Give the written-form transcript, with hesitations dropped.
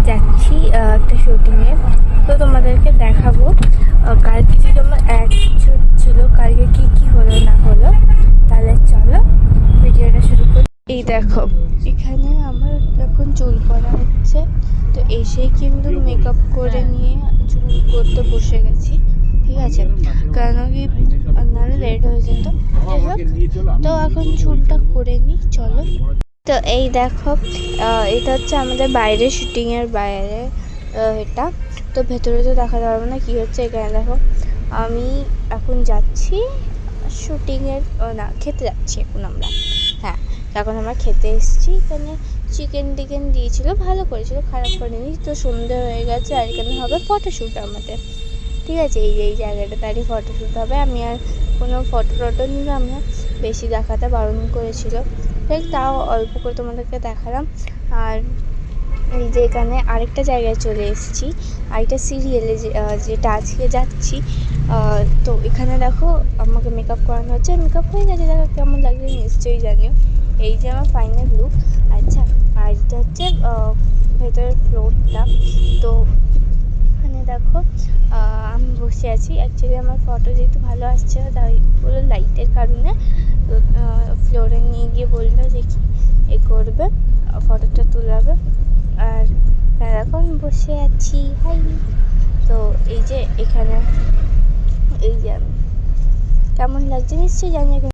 যাচ্ছি একটা শুটিংয়ে। তো তোমাদেরকে দেখাবো কালকে যদি আমার এক শুট ছিল, কালকে কি কি হলো না হলো। তাহলে চলো ভিডিওটা শুরু করি। এই দেখো, এখানে আমার এখন চুল করা হচ্ছে। তো এসেই কিন্তু মেকআপ করে নিয়ে চুল করতে বসে গেছি, ঠিক আছে, কেন কি নাহলে লেট হয়ে যেত। যাই হোক, তো এখন চুলটা করে নিই, চলো। তো এই দেখো, এটা হচ্ছে আমাদের বাইরের শুটিংয়ের বাইরে এটা। তো ভেতরে তো দেখাতে পারবো না কি হচ্ছে। এখানে দেখো, আমি এখন যাচ্ছি শুটিংয়ের, না খেতে যাচ্ছি এখন আমরা। হ্যাঁ, এখন আমরা খেতে এসেছি। এখানে চিকেন টিকেন দিয়েছিল, ভালো করেছিল, খারাপ করেনি। তো সন্ধে হয়ে গেছে আর এখানে হবে ফটোশ্যুট আমাদের, ঠিক আছে। এই জায়গাটা তারই ফটোশ্যুট হবে। আমি আর কোনো ফটো নিলাম না, বেশি দেখাতে বারণ করেছিল, ঠিক, তাও অল্প করে তোমাদেরকে দেখালাম। আর এই যে এখানে আরেকটা জায়গায় চলে এসেছি, আরেকটা সিরিয়ালে যেটা আজকে যাচ্ছি। তো এখানে দেখো আমাকে মেকআপ করানো হচ্ছে, মেকআপ হয়ে গেছে, দেখো কেমন লাগছে নিশ্চয়ই জানিও। এই যে আমার ফাইনাল লুক। আচ্ছা, আর এটা হচ্ছে ভেতরের ফ্লোরটা। তো এখানে দেখো আমি বসে আছি। অ্যাকচুয়ালি আমার ফটো যেহেতু ভালো আসছে না, তাই পুরো লাইটের কারণে তো ফ্লোরে নিয়ে গিয়ে বললো যে কি এ করবে, ফটোটা তোলাবে। আর এখন বসে আছি, হাই। তো এই যে এখানে এই যে কেমন লাগছে নিশ্চয়ই জানি।